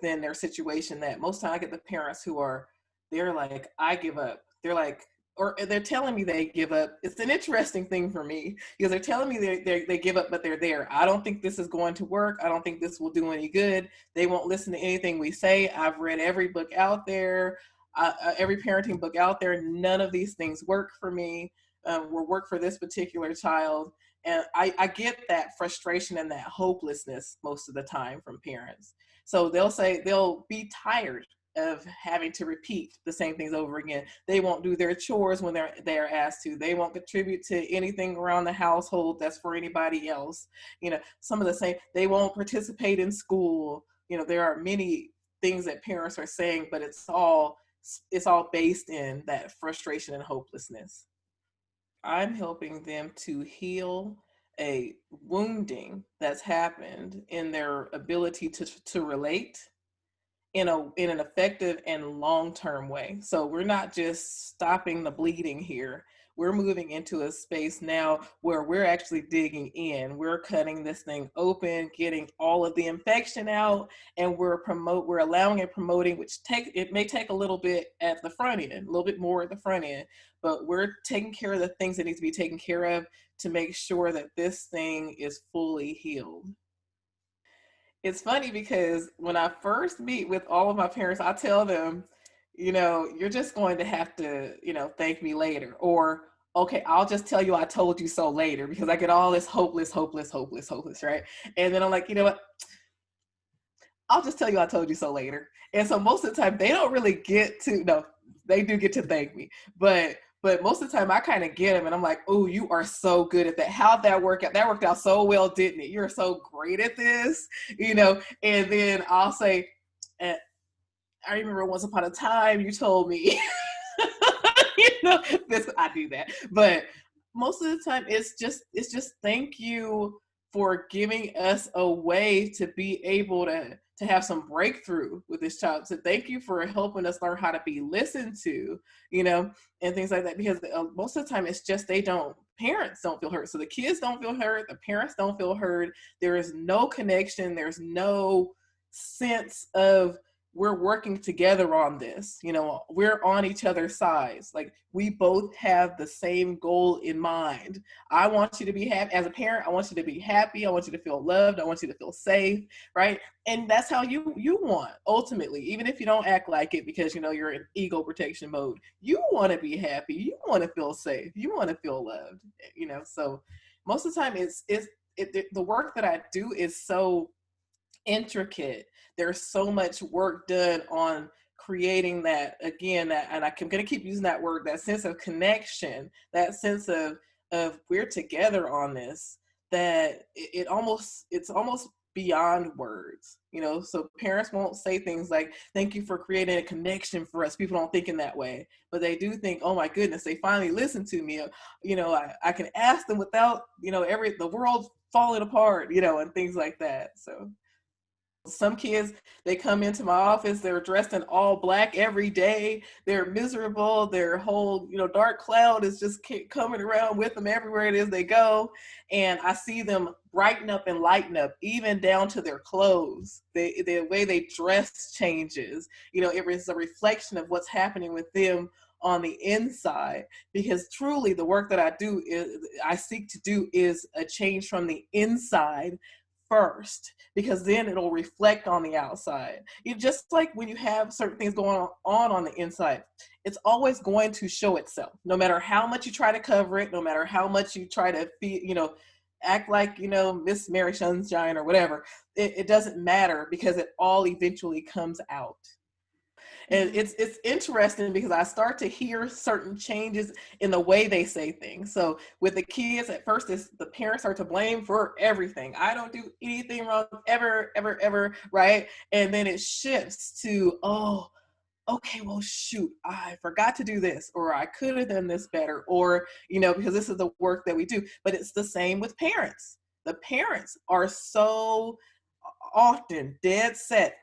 within their situation that most time I get the parents who are, they're like, I give up. They're like, or they're telling me they give up. It's an interesting thing for me because they're telling me they give up, but they're there. I don't think this is going to work. I don't think this will do any good. They won't listen to anything we say. I've read every book out there, every parenting book out there. None of these things work for me, will work for this particular child. And I get that frustration and that hopelessness most of the time from parents. So they'll be tired of having to repeat the same things over again. They won't do their chores when they're asked to. They won't contribute to anything around the household that's for anybody else. Some of the same, they won't participate in school. There are many things that parents are saying, but it's all based in that frustration and hopelessness. I'm helping them to heal a wounding that's happened in their ability to relate in an effective and long-term way. So we're not just stopping the bleeding here. We're moving into a space now where we're actually digging in. We're cutting this thing open, getting all of the infection out, and we're allowing and promoting, it may take a little bit at the front end, a little bit more at the front end, but we're taking care of the things that need to be taken care of to make sure that this thing is fully healed. It's funny because when I first meet with all of my parents, I tell them, you're just going to have to, thank me later. Or, okay, I'll just tell you I told you so later, because I get all this hopeless, right? And then I'm like, you know what? I'll just tell you I told you so later. And so most of the time they don't really they do get to thank me. But most of the time I kind of get them and I'm like, oh, you are so good at that. How'd that work out? That worked out so well, didn't it? You're so great at this, and then I'll say, I remember once upon a time you told me, I do that. But most of the time it's just thank you for giving us a way to be able to have some breakthrough with this child. So thank you for helping us learn how to be listened to, and things like that. Because most of the time it's just parents don't feel heard. So the kids don't feel heard. The parents don't feel heard. There is no connection. There's no sense of we're working together on this. We're on each other's sides. Like we both have the same goal in mind. I want you to be happy. As a parent, I want you to be happy. I want you to feel loved. I want you to feel safe, right? And that's how you want, ultimately, even if you don't act like it because, you're in ego protection mode. You want to be happy. You want to feel safe. You want to feel loved, So most of the time the work that I do is so intricate. There's so much work done on creating that, again, and I'm going to keep using that word, that sense of connection, that sense of we're together on this, that it's almost beyond words, so parents won't say things like, thank you for creating a connection for us. People don't think in that way, but they do think, oh my goodness, they finally listened to me. I can ask them without, the world falling apart, and things like that. So some kids, they come into my office, they're dressed in all black every day. They're miserable. Their whole, dark cloud is just coming around with them everywhere it is they go. And I see them brighten up and lighten up, even down to their clothes. The way they dress changes. It was a reflection of what's happening with them on the inside, because truly the work that I seek to do is a change from the inside first, because then it'll reflect on the outside. Just like when you have certain things going on the inside, it's always going to show itself, no matter how much you try to cover it, no matter how much you try to act like, Miss Mary Sunshine or whatever. It doesn't matter, because it all eventually comes out. And it's interesting because I start to hear certain changes in the way they say things. So with the kids, at first, the parents are to blame for everything. I don't do anything wrong ever, ever, ever, right? And then it shifts to, oh, okay, well, shoot, I forgot to do this, or I could have done this better, or, because this is the work that we do. But it's the same with parents. The parents are so often dead set.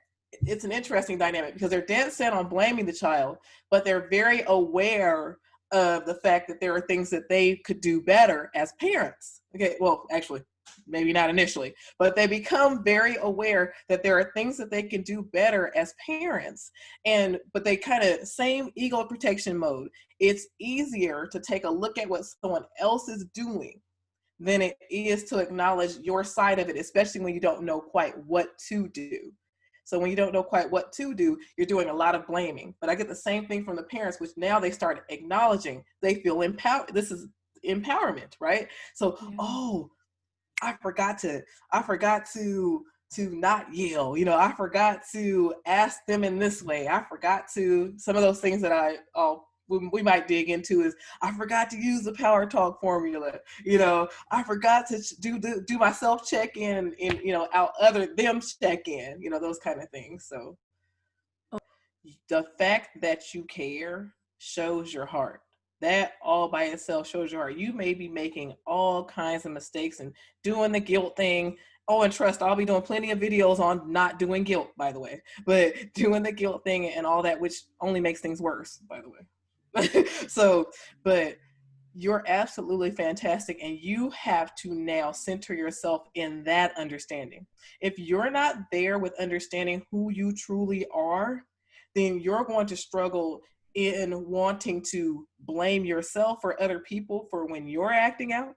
It's an interesting dynamic because they're dead set on blaming the child, but they're very aware of the fact that there are things that they could do better as parents. Okay, well, actually, maybe not initially, but they become very aware that there are things that they can do better as parents. But they kind of, same ego protection mode. It's easier to take a look at what someone else is doing than it is to acknowledge your side of it, especially when you don't know quite what to do. So when you don't know quite what to do, you're doing a lot of blaming. But I get the same thing from the parents, which now they start acknowledging they feel empowered. This is empowerment, right? So, Yeah. oh, I forgot to not yell. I forgot to ask them in this way. I forgot to, some of those things that we might dig into is, I forgot to use the power talk formula. I forgot to do my self check in and out other them check in. Those kind of things. So the fact that you care shows your heart. That all by itself shows your heart. You may be making all kinds of mistakes and doing the guilt thing. Oh, and trust, I'll be doing plenty of videos on not doing guilt, by the way, but doing the guilt thing and all that, which only makes things worse, by the way. So, but you're absolutely fantastic, and you have to now center yourself in that understanding. If you're not there with understanding who you truly are, then you're going to struggle in wanting to blame yourself or other people for when you're acting out,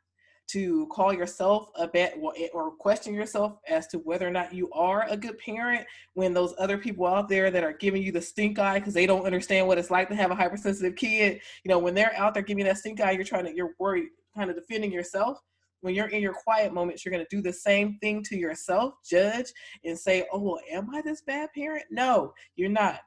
to call yourself a bad, or question yourself as to whether or not you are a good parent, when those other people out there that are giving you the stink eye because they don't understand what it's like to have a hypersensitive kid, when they're out there giving you that stink eye, you're worried, kind of defending yourself. When you're in your quiet moments, you're going to do the same thing to yourself, judge, and say, oh, well, am I this bad parent? No, you're not.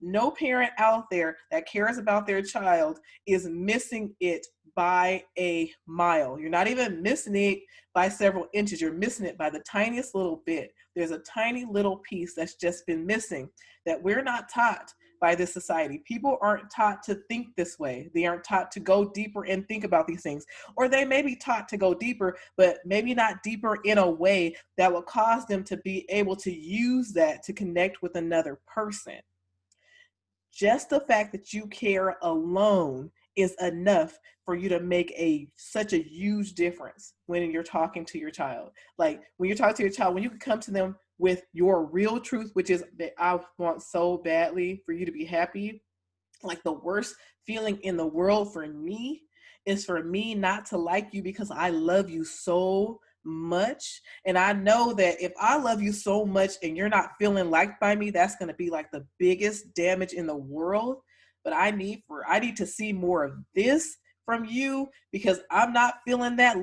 No parent out there that cares about their child is missing it by a mile. You're not even missing it by several inches. You're missing it by the tiniest little bit. There's a tiny little piece that's just been missing that we're not taught by this society. People aren't taught to think this way. They aren't taught to go deeper and think about these things. Or they may be taught to go deeper, but maybe not deeper in a way that will cause them to be able to use that to connect with another person. Just the fact that you care alone is enough for you to make such a huge difference when you're talking to your child. Like when you're talking to your child, when you can come to them with your real truth, which is that I want so badly for you to be happy. Like the worst feeling in the world for me is for me not to like you because I love you so much. And I know that if I love you so much and you're not feeling liked by me, that's going to be like the biggest damage in the world. But I need to see more of this from you because I'm not feeling that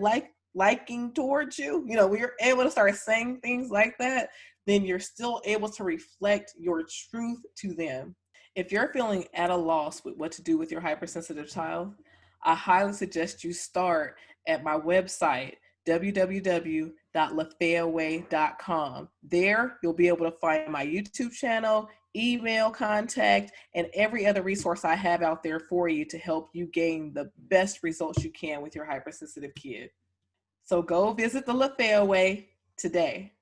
liking towards you. When you're able to start saying things like that, then you're still able to reflect your truth to them. If you're feeling at a loss with what to do with your hypersensitive child, I highly suggest you start at my website, www.lafayaway.com. There, you'll be able to find my YouTube channel, email contact, and every other resource I have out there for you to help you gain the best results you can with your hypersensitive kid. So go visit the Lafaya Way today.